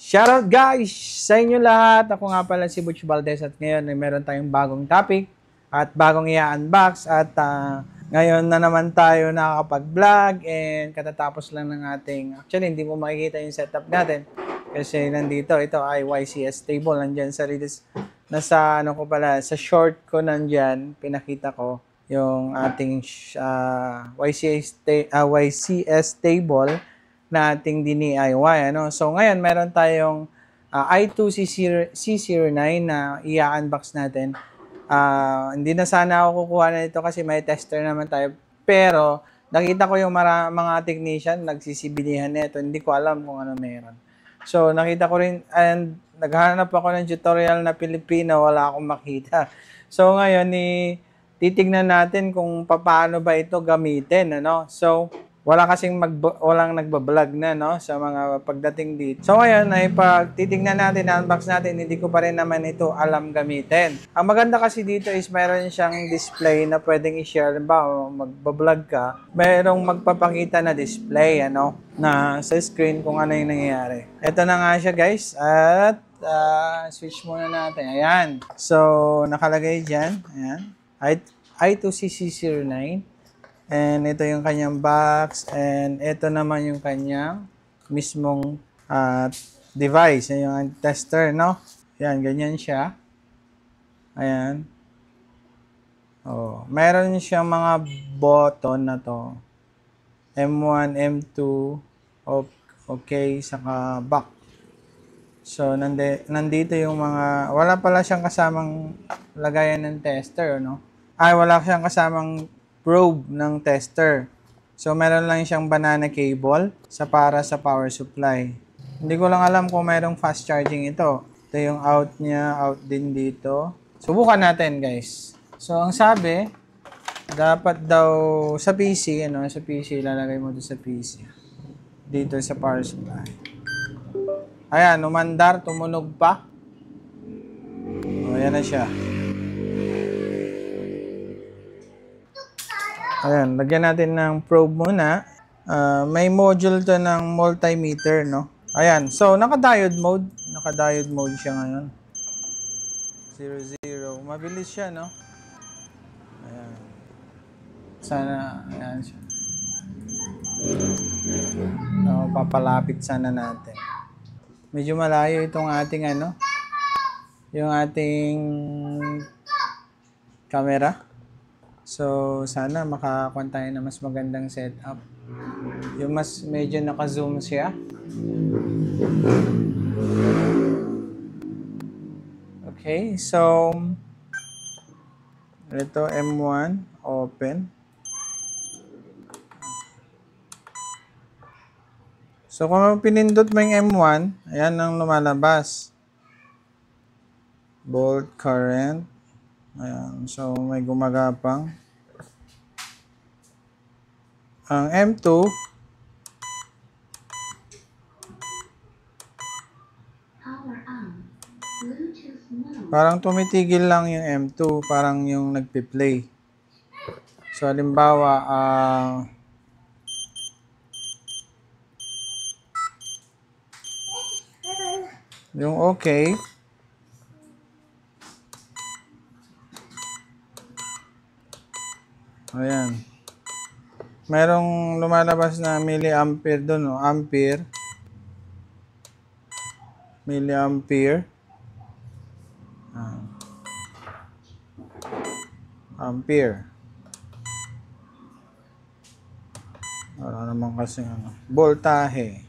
Shoutout guys sa inyo lahat. Ako nga pala si Butch Valdez at ngayon ay meron tayong bagong topic at bagong i-unbox at ngayon na naman tayo nakakapag-vlog and katatapos lang ng actually hindi mo makikita yung setup natin kasi nandito, ito ay YCS table, nandyan sa nasa ano ko pala, sa short ko nandyan, pinakita ko yung ating YCS table na ating DIY. Ano? So ngayon meron tayong i2C09 na i-unbox natin. Hindi na sana ako kukuha na ito kasi may tester naman tayo. Pero nakita ko yung mga technician nagsisibilihan nito. Hindi ko alam kung ano meron. So nakita ko rin and naghanap ako ng tutorial na Pilipino, wala akong makita. So ngayon titignan natin kung paano ba ito gamitin, ano? So walang nagba-vlog na, no, sa mga pagdating dito. So ngayon ay pag titingnan natin, unbox natin, hindi ko pa rin naman ito alam gamitin. Ang maganda kasi dito is mayroon siyang display na pwedeng i-share. Ba, magba-vlog ka, mayroong magpapakita na display, ano, na sa screen kung ano yung nangyayari. Ito na nga siya guys at switch muna natin. Ayan. So nakalagay dyan. Ayan. i2CC09. And ito yung kanyang box. And ito naman yung kanyang mismong device. Yan yung tester, no? Yan, ganyan siya. Ayan. Oh, meron siyang mga button na to. M1, M2, okay, saka back. So, nandito yung mga, wala pala siyang kasamang lagayan ng tester, no? Wala siyang kasamang probe ng tester. So, meron lang siyang banana cable para sa power supply. Hindi ko lang alam kung mayroong fast charging ito. Ito yung out niya, out din dito. Subukan natin, guys. So, ang sabi, dapat daw sa PC, ano, sa PC, ilalagay mo doon sa PC. Dito sa power supply. Ayan, umandar, tumunog pa. O, ayan na siya. Ayan, lagyan natin ng probe muna. May module to ng multimeter, no? Ayan, so naka-diode mode. Naka-diode mode siya ngayon. 00. Mabilis siya, no? Ayan. Sana, ayan siya. So, papalapit sana natin. Medyo malayo itong ating yung ating camera. So, sana makakuha tayo na mas magandang setup. Yung medyo naka-zoom siya. Okay, so ito M1, open. So, kung pinindot mo yung M1, ayan ang lumalabas. Volt current. Ayan, so may gumagapang. Ang M2, parang tumitigil lang yung M2, parang yung nagpi-play. So, halimbawa, yung okay, ayan. Merong lumalabas na milliampere doon, no? Ampere. Milliampere. Ampere. Wala naman kasi voltahe.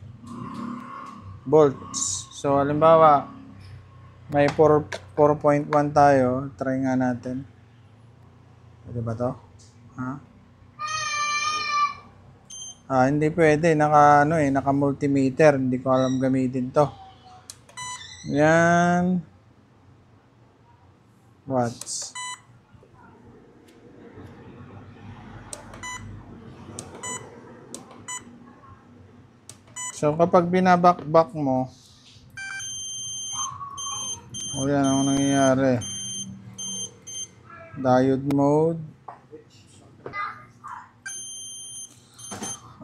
Volts. So, halimbawa, may 4.1 tayo. Try nga natin. Pwede ba to? Hindi pwede. Naka multimeter. Hindi ko alam gamitin to. Yan. Watts. So, kapag binabakbak mo, yan ang nangyayari. Diode mode.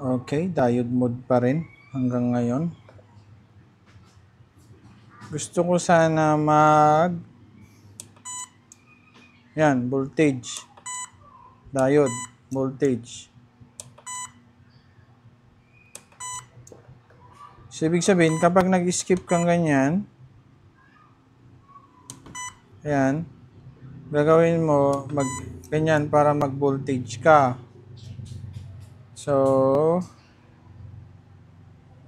Okay, diode mode pa rin hanggang ngayon. Gusto ko sana yan, voltage. Diode, voltage. So, ibig sabihin, kapag nag-skip kang ganyan, ayan, gagawin mo, ganyan para mag-voltage ka. So,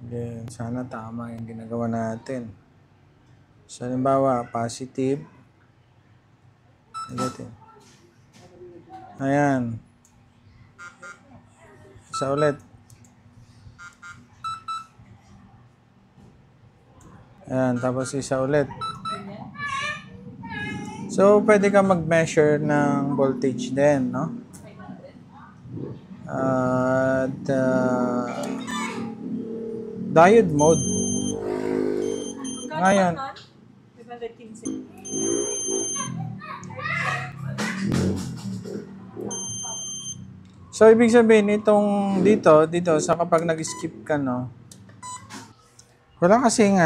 again, sana tama yung ginagawa natin. So, halimbawa, positive, negative. Ayan. Isa ulit. Ayan, tapos isa ulit. So, pwede ka mag-measure ng voltage din, no? At, diode mode. Ngayon, so, ibig sabihin, itong dito, sa kapag nag-skip ka, no? Wala kasing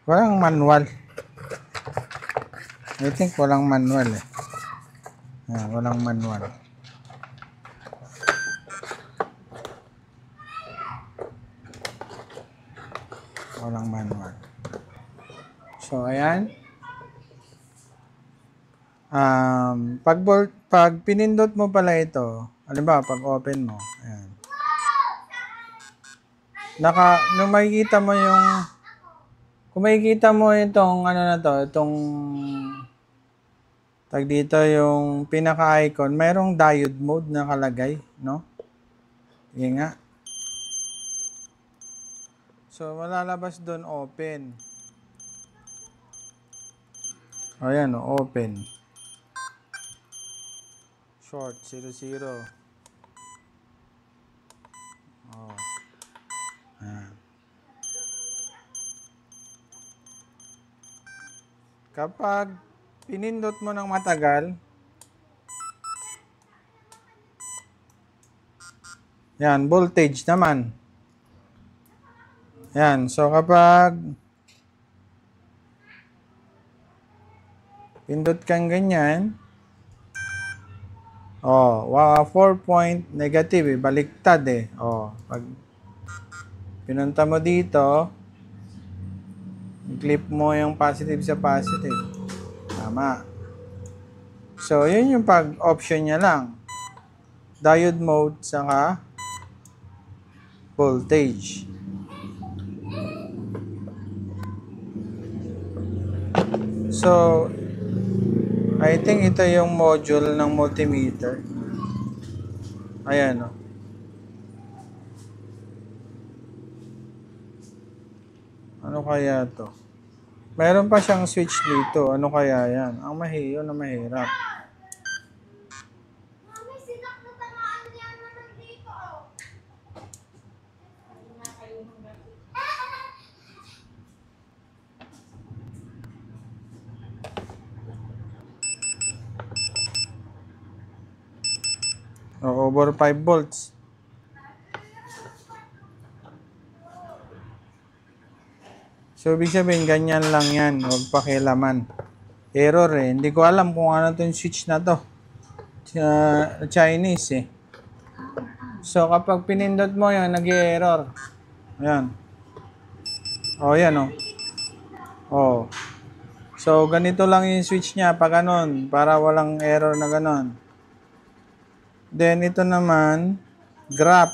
walang manual. I think walang manual eh. Ayan, walang manual. Walang manual. So, ayan. Pag pinindot mo pala ito, halimbawa, pag open mo, ayan. Nung makikita mo kung makikita mo itong itong tag dito yung pinaka-icon, mayroong diode mode na nakalagay, no? Sige nga. So, malalabas doon open. O, yan, open. Short, 0. Oh. Kapag pinindot mo ng matagal, yan, voltage naman. Yan, so kapag pindot kang ganyan, 4 point negative, baliktad eh. Pag pinunta mo dito, clip mo yung positive sa positive. Tama. So, yun yung pag-option niya lang. Diode mode, saka voltage. So, I think ito yung module ng multimeter. Ayan, Ano kaya to? Meron pa siyang switch dito. Ano kaya yan? Ang mahirap. Over 5 volts. So, ibig sabihin, ganyan lang yan. Huwag pakialaman. Error eh. Hindi ko alam kung ano itong switch na to. Chinese eh. So, kapag pinindot mo yan, nag-error. Ayan. Yan So, ganito lang yung switch niya pag ganon. Para walang error na ganon. Then, ito naman, graph.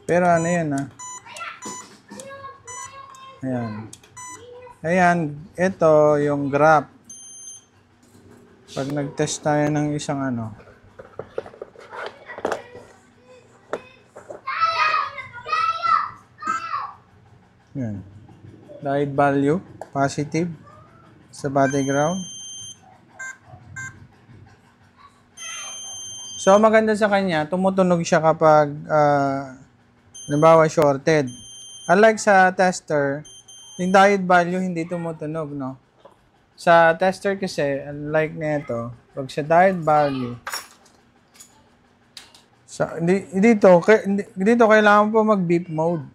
Pero ano yan Ayan, ito yung graph. Pag nag-test tayo ng isang Yan. Diode value, positive sa body ground. So, maganda sa kanya, tumutunog siya kapag, halimbawa, shorted. Unlike sa tester, yung diode value hindi tumutunog, no? Sa tester kasi, unlike nito, pag sa diode value, dito kailangan po mag-beep mode.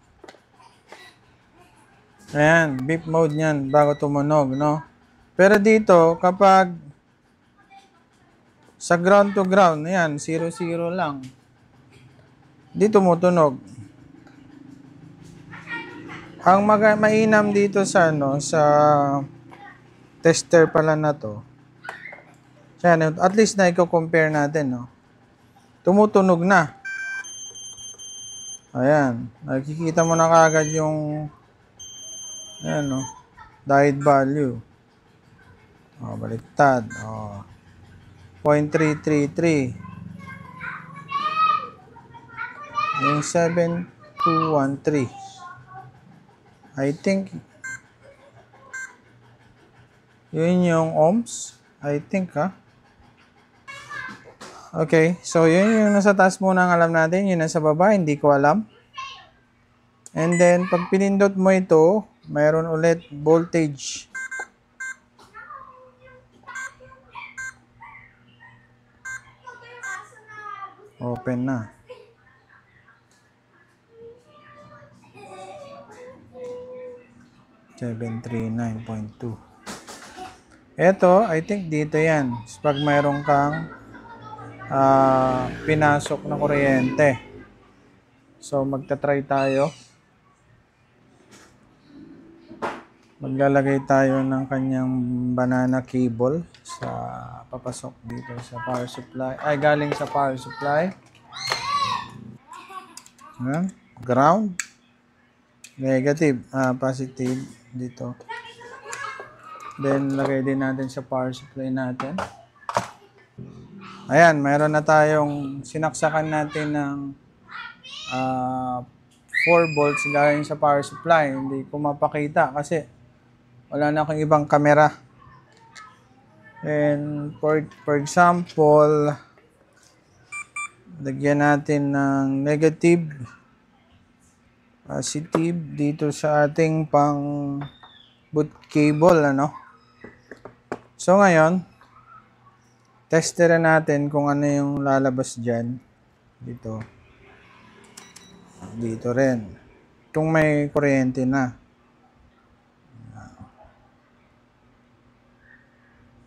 Ayan, beep mode niyan bago tumunog, no? Pero dito, kapag sa ground to ground, ayan, 0, 0 lang. Di tumutunog. Ang mainam dito sa ano, sa tester pala na to. Ayan, at least na i-compare natin, no? Tumutunog na. Ayan, nakikita mo na kaagad yung ayan, no? Diode value. O, baliktad. O, 0.333. Yung 7213. I think yun yung ohms. I think, ha? Okay, so yun yung nasa taas muna ang alam natin. Yun nasa baba, hindi ko alam. And then, pag pinindot mo ito, mayroon ulit voltage. Open na. $739.2. Ito, I think dito yan. Pag mayroon kang pinasok na kuryente. So, magta-try tayo. Maglalagay tayo ng kanyang banana cable sa papasok dito sa power supply. Ay, galing sa power supply. Ground. Negative. Positive dito. Then, lagay din natin sa power supply natin. Ayan, mayroon na tayong sinaksakan natin ng 4 volts galing sa power supply. Hindi ko mapakita kasi wala na akong ibang kamera. And for example, lagyan natin ng negative, positive dito sa ating pang boot cable, ano. So ngayon, testerin natin kung ano yung lalabas dyan. Dito rin. Kung may kuryente na.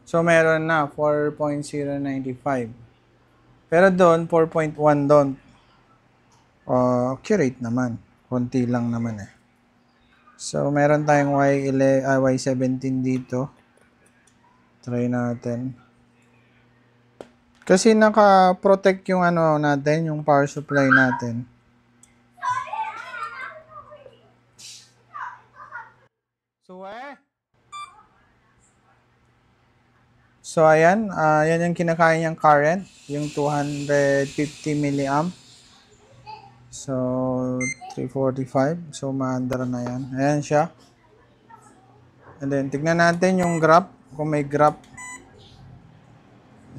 So, meron na 4.095. Pero doon, 4.1 doon. Accurate naman. Konti lang naman eh. So, meron tayong Y17 dito. Try natin. Kasi naka-protect yung ano natin, yung power supply natin. So, ayan. Yan yung kinakain niyang current. Yung 250 milliamp. So, 345. So, maandar na yan. Ayan siya. And then, tignan natin yung graph. Kung may graph.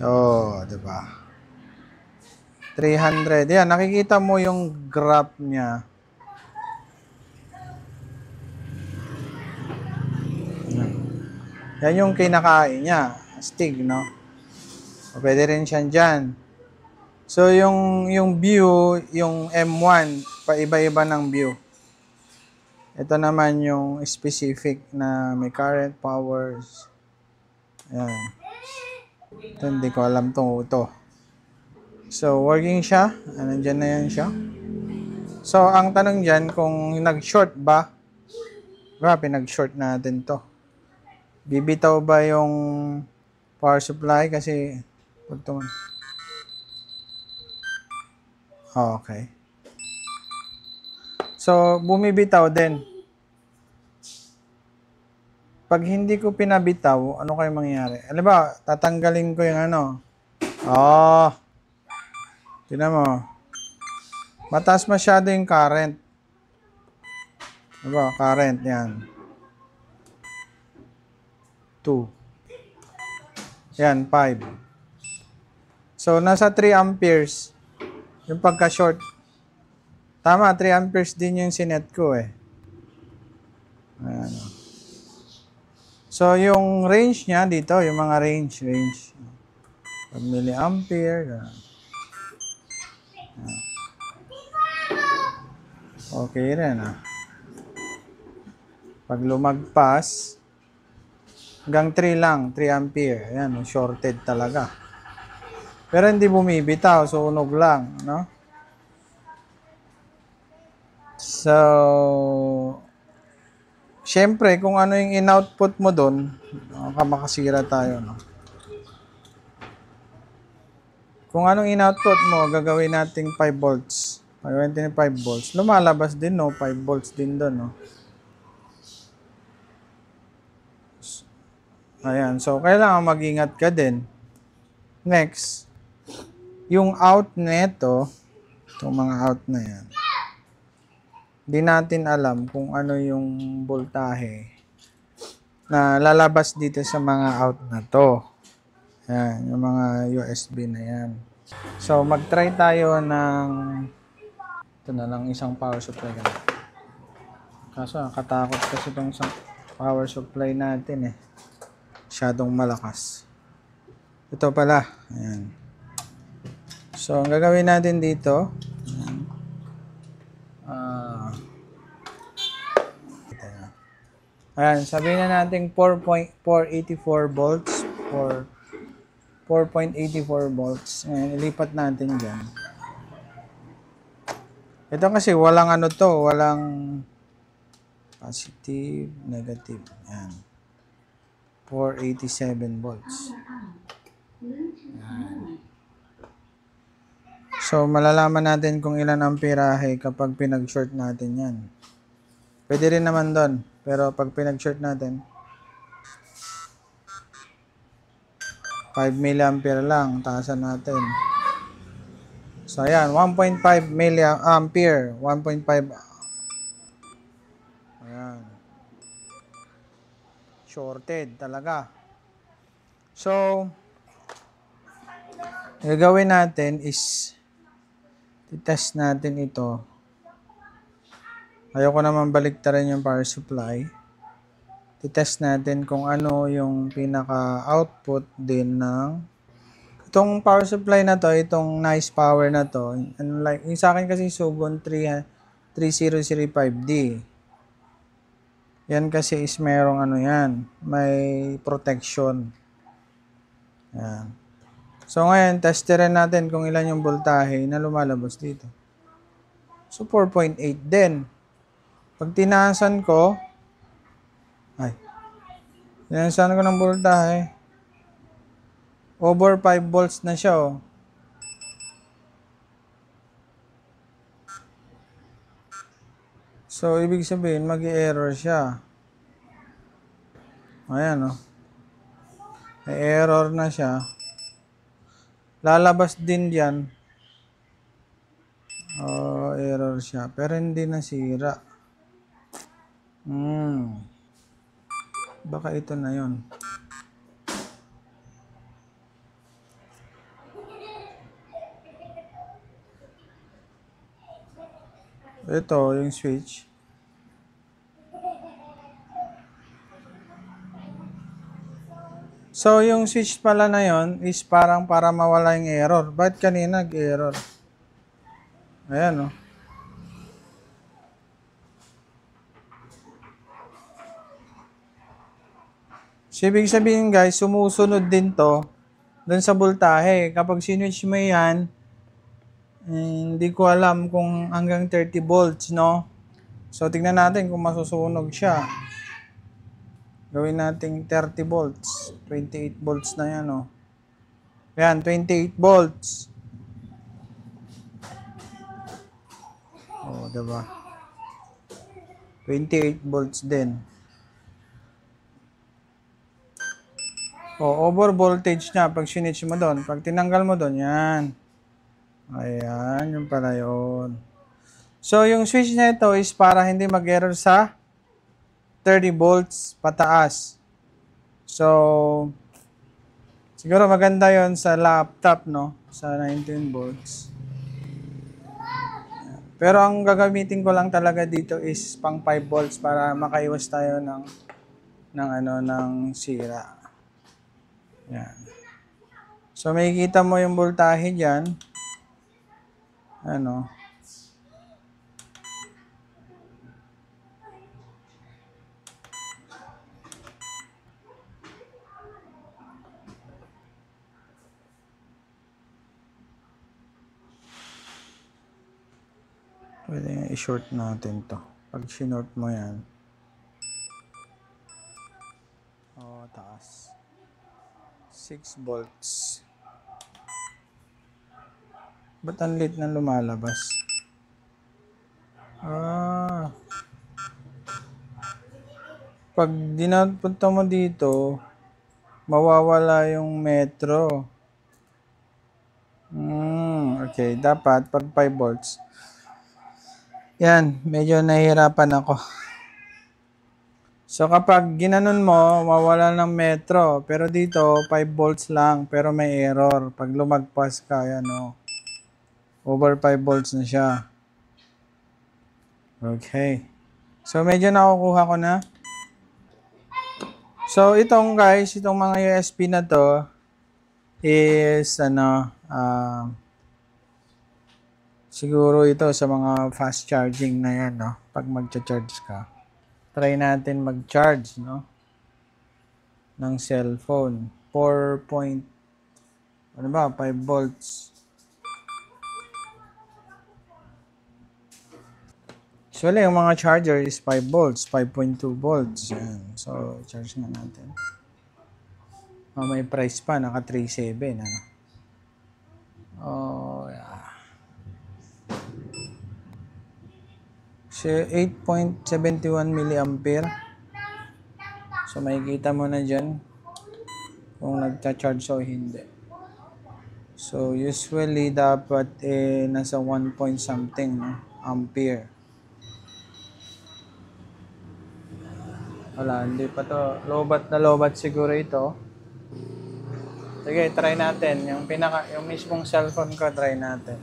Oh, diba? 300. Yan, nakikita mo yung graph niya. Yan yung kinakain niya. Astig, no? O, pwede rin siya dyan. So, yung view, yung M1, paiba-iba ng view. Ito naman yung specific na may current, powers. Ayan. Ito, hindi ko alam ito. So, working siya. Nandyan na yan siya. So, ang tanong dyan, kung nag-short ba? Pinag-short natin to. Bibitaw ba yung power supply? Kasi, okay. So, bumibitaw din. Pag hindi ko pinabitaw, ano kayo mangyayari? Alam ba, tatanggalin ko yung ano. Tignan mo. Mataas masyado yung current. Diba? Current yan. 2. Yan, 5. So, nasa 3 amperes. Yung pagka-short. Tama, 3 amperes din yung sinet ko eh. Ayan. So, yung range niya dito, yung mga range. 1 milliampere. Okay rin ah. Pag lumagpas, hanggang 3 lang, 3 ampere. Ayan, shorted talaga. Pero hindi bumibitaw, sunog lang, no? So, syempre, kung ano yung in-output mo doon, makasira tayo, no? Kung anong in-output mo, gagawin nating 5 volts. Gagawin natin 5 volts. Lumalabas din, no? 5 volts din doon, no? Ayan, so kailangan mag-ingat ka din. Next, yung out neto, itong mga out na yan, di natin alam kung ano yung voltahe na lalabas dito sa mga out na to. Yan, yung mga USB na yan. So, mag-try tayo ng ito na lang isang power supply. Kaso, nakatakot kasi itong isang power supply natin eh. Masyadong malakas. Ito pala. Ayan. So, ang gagawin natin dito, ayan, sabihin na natin 4.484 volts or 4.84 volts. Ayan, ilipat natin dyan. Ito kasi walang ano to, walang positive, negative. Ayan. 487 volts. Ayan. So, malalaman natin kung ilan amperahe kapag pinag-short natin yan. Pwede rin naman doon. Pero pag pinag-short natin, 5 milliampere lang. Taasan natin. So, ayan. 1.5 milliampere. 1.5. Ayan. Shorted talaga. So, gagawin natin is test natin ito. Ayoko naman baliktarin yung power supply. Titest natin kung ano yung pinaka-output din ng itong power supply na to, itong nice power na to. Like, yung sa akin kasi Sugon 3005D. Yan kasi is merong ano yan, may protection. Yan. So ngayon, testerin natin kung ilan yung voltahe na lumalabas dito. So 4.8 din. Pag tinaasan ko, tinaasan ko ng voltahe, over 5 volts na siya, oh. So, ibig sabihin, mag-i-error siya. Ayan, oh. May error na siya. Lalabas din diyan. Oh, error siya. Pero hindi nasira. Baka ito na yon. Ito, yung switch. So, yung switch pala na yon is parang para mawala yung error. Bakit kanina nag-error? Ayan, oh. So, ibig sabihin guys, sumusunod din to dun sa voltahe. Kapag sinwitch mo yan, hindi ko alam kung hanggang 30 volts, no? So, tignan natin kung masusunog siya. Gawin natin 30 volts. 28 volts na yan, no? Yan, 28 volts. Oh, diba? 28 volts din. O, over voltage na pag sinitch mo doon. Pag tinanggal mo doon, yan. Ayan, yung pala yun. So, yung switch na ito is para hindi mag-error sa 30 volts pataas. So, siguro maganda yon sa laptop, no? Sa 19 volts. Pero ang gagamitin ko lang talaga dito is pang 5 volts para makaiwas tayo ng sira. Yan. So, makikita mo yung voltahe dyan. Ano? Pwede nga i-short natin to. Pag sinort mo yan. Taas. 6 volts. Ba't ang late na lumalabas? Pag dinapunta mo dito, mawawala yung metro. Okay. Dapat, pag 5 volts. Yan, medyo nahihirapan ako. So, kapag ginanon mo, mawala ng metro. Pero dito, 5 volts lang. Pero may error. Pag lumagpas ka, yan o. Over 5 volts na siya. Okay. So, medyo nakukuha ko na. So, itong guys, itong mga USB na to is, siguro ito sa mga fast charging na yan, no? Pag magcha-charge ka. Try natin mag-charge, no? Ng cellphone. 5 volts. Usually, yung mga charger is 5 volts, 5.2 volts. Yan. So, charge nga natin. May price pa, naka 3.7. Ano? Yeah. So, 8.71 milliampere. So, makikita mo na dyan kung nagcha-charge o hindi. So, usually, dapat nasa 1 point something, no? Ampere. Wala, hindi pa to. Lobat na lobat siguro ito. Sige, try natin. Yung mismong cellphone ko, try natin.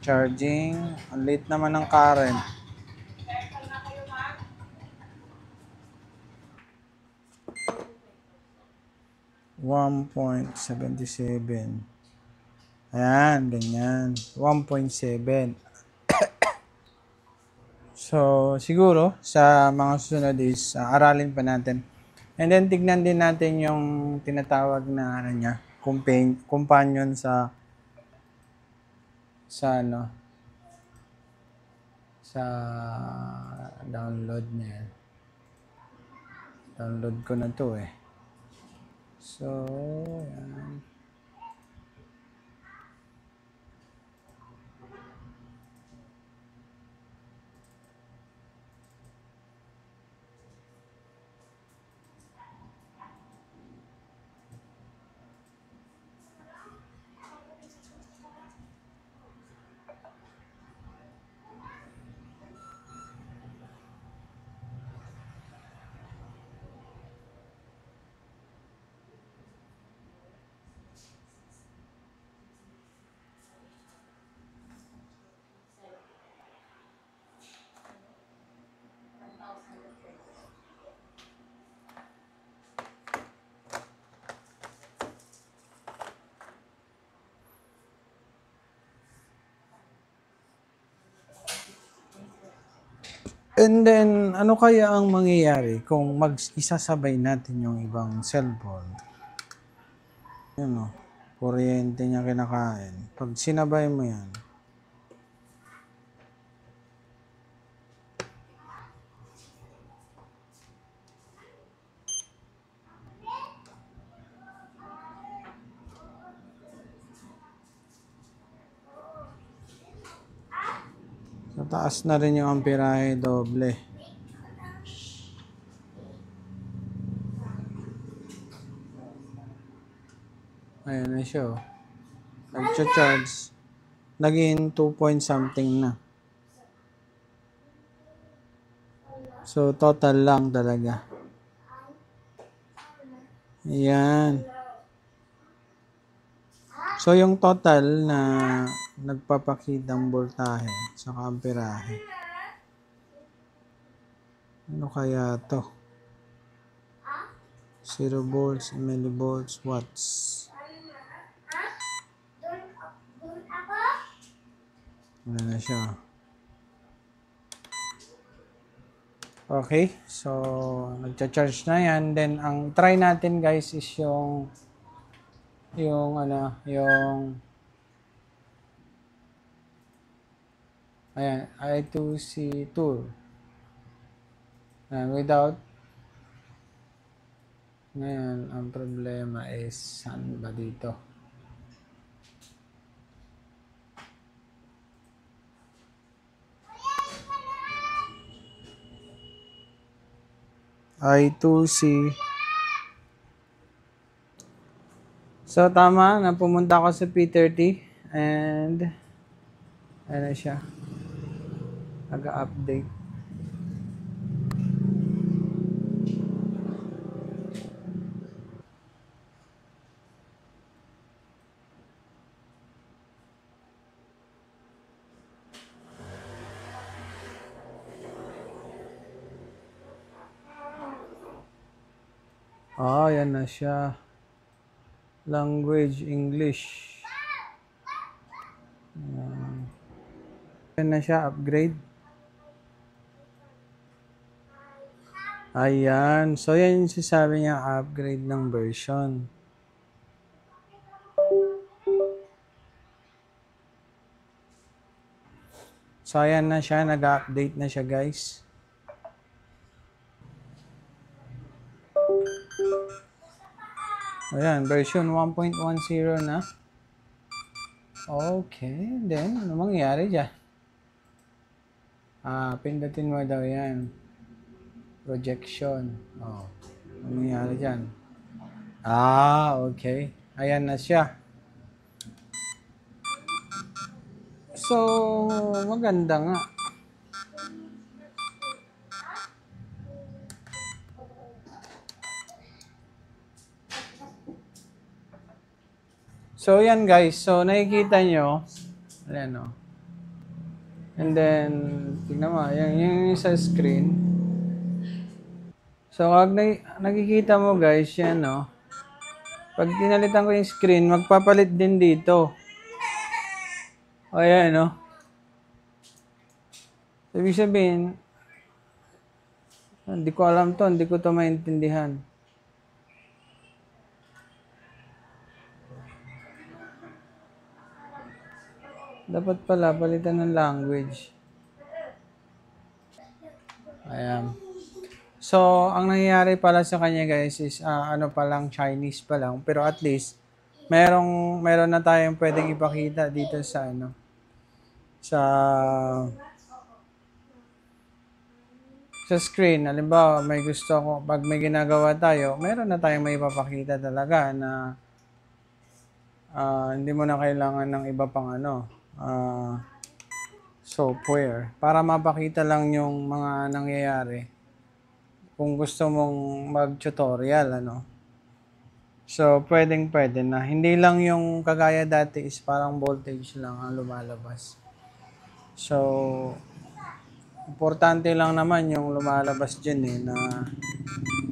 Charging. Ang late naman ng current. $1.77. Ayan, ganyan. 1.7. So, siguro, sa mga susunod is, aralin pa natin. And then, tignan din natin yung tinatawag na, companion sa download niya. Download ko na to eh. So, yan. And then, ano kaya ang mangyayari kung isasabay natin yung ibang cellphone? Yun o, kuryente niya kinakain. Pag sinabay mo yan, sa taas na rin yung amperahe doble. Ayan na siya. Nag-charge. Naging 2 point something na. So, total lang talaga. Ayan. So, yung total na nagpapakitang voltahe sa amperahe. Ano kaya to? 0 volts, millivolts, watts. Wala na siya. Okay, so nagcha-charge na yan. Then, ang try natin guys is yung Ayan, I2C tour. Ayan, without. Ngayon, ang problema is, saan ba dito? I2C. So, tama na pumunta ako sa P30 and ano siya, nag-update. Yan na siya. Language, English. Yan na siya, upgrade. Ayan. So, yan yung sasabi niya, upgrade ng version. So, ayan na siya. Nag-update na siya, guys. Ayan, version 1.10 na. Okay, then, ano mangyayari dyan? Pindutin mo daw yan. Projection. Ano mangyayari dyan? Okay. Ayan na siya. So, maganda nga. So, yan guys. So, nakikita nyo. Ayan o. And then, tignan mo. Yung sa screen. So, pag nakikita mo guys, yan o. Pag tinalitan ko yung screen, magpapalit din dito. Ayan o. Ibig sabihin, hindi ko alam to. Hindi ko to maintindihan. Dapat pala, palitan ng language. Ayan. So, ang nangyayari pala sa kanya guys is, palang Chinese pa lang. Pero at least, meron na tayong pwedeng ipakita dito sa sa screen. Halimbawa, may gusto ko, pag may ginagawa tayo, meron na tayong may ipapakita talaga na hindi mo na kailangan ng iba pang software para mapakita lang yung mga nangyayari kung gusto mong mag-tutorial so pwede na hindi lang yung kagaya dati is parang voltage lang ang lumalabas. So importante lang naman yung lumalabas dyan na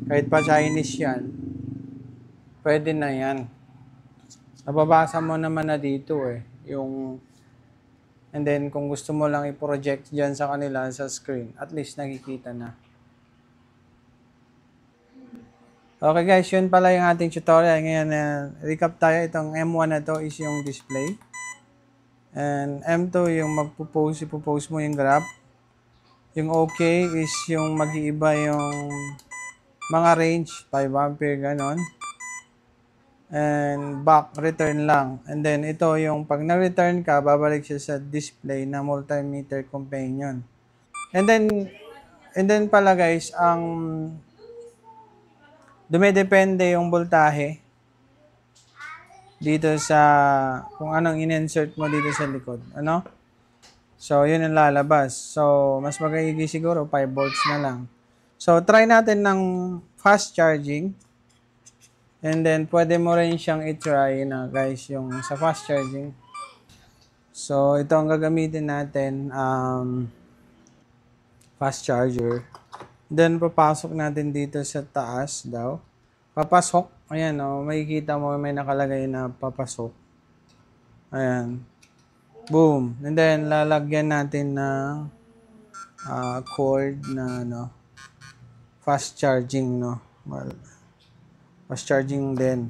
kahit pa Chinese yan, pwede na yan. Nababasa mo naman na dito yung. And then, kung gusto mo lang i-project dyan sa kanila sa screen, at least nakikita na. Okay guys, yun pala yung ating tutorial. Ngayon, recap tayo. Itong M1 na to is yung display. And M2 yung ipopost mo yung graph. Yung OK is yung mag-iiba yung mga range, 5 ampere, ganon. And back, return lang. And then, ito yung pag na-return ka, babalik siya sa display na multimeter companion. And then pala guys, ang dumedepende yung voltahe dito sa kung anong in-insert mo dito sa likod. So, yun ang lalabas. So, mas magiging siguro 5 volts na lang. So, try natin ng fast charging. And then, pwede mo rin siyang i-try guys, yung sa fast charging. So, ito ang gagamitin natin, fast charger. Then, papasok natin dito sa taas daw. Papasok. Ayan, makikita mo may nakalagay na papasok. Ayan. Boom. And then, lalagyan natin ng cord na, fast charging, fast charging din.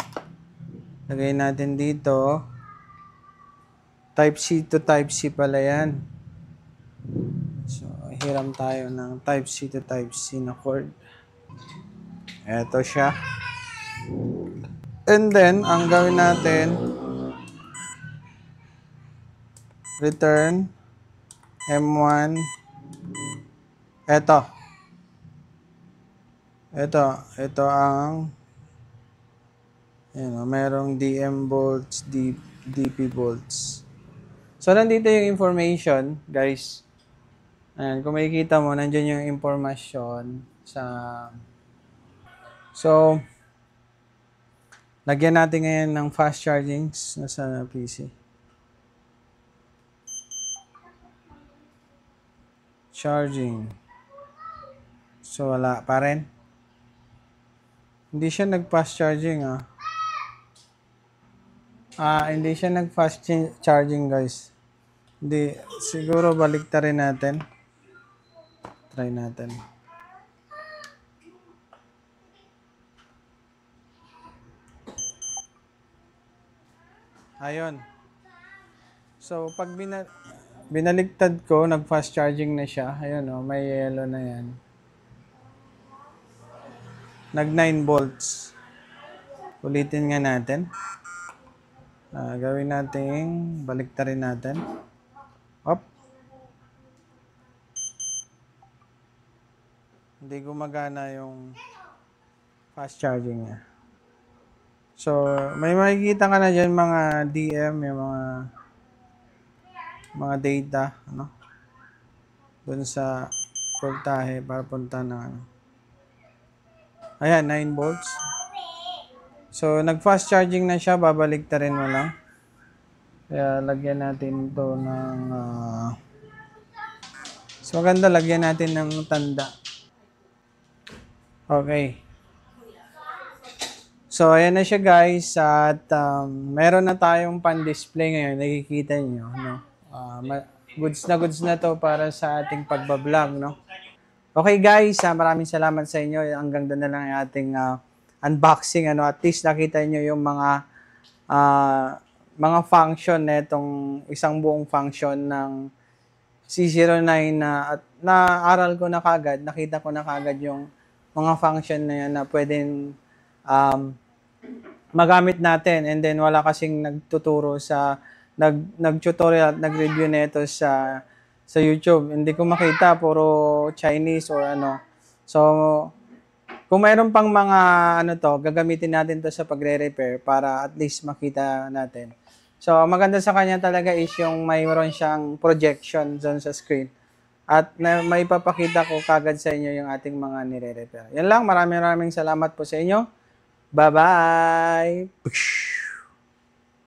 Lagay natin dito. Type C to Type C pala yan. So, hiram tayo ng type C to type C na cord. Ito siya. And then, ang gawin natin, return M1. Ito. Ito ang merong DM volts, DP volts. So, nandito yung information, guys. Ayan, kung makikita mo, nandiyan yung information sa... So, lagyan natin ngayon ng fast charging sa PC. Charging. So, wala pa rin. Hindi siya nag-fast charging, hindi siya nag-fast charging, guys. Hindi. Siguro baliktarin natin. Try natin. Ayun. So, pag binaligtad ko, nag-fast charging na siya. Ayun, may yellow na yan. Nag 9 volts. Ulitin nga natin. Gawin natin, baliktarin natin. Up. Hindi gumagana yung fast charging niya. So, may makikita ka na dyan mga DM, yung mga data, doon sa voltahe para punta ng Ayan, 9 volts. So, nag-fast charging na siya, babaliktarin mo lang. Kaya, lagyan natin ito ng... So, maganda, lagyan natin ng tanda. Okay. So, ayan na siya, guys. At, meron na tayong pan-display ngayon. Nakikita nyo, goods na to para sa ating pagbablog, Okay, guys. Maraming salamat sa inyo. Hanggang doon na lang yung ating... unboxing, at least nakita nyo yung mga function na itong isang buong function ng C09 at naaral ko na kagad, nakita ko na kagad yung mga function na yan na pwedeng magamit natin, and then wala kasing nagtuturo nag-tutorial at nag-review nito sa YouTube. Hindi ko makita, puro Chinese or So, kung mayroon pang mga gagamitin natin to sa pagre-repair para at least makita natin. So, maganda sa kanya talaga is yung mayroon siyang projection dun sa screen. At may papakita ko kagad sa inyo yung ating mga nire-repair. Yan lang, maraming salamat po sa inyo. Bye-bye!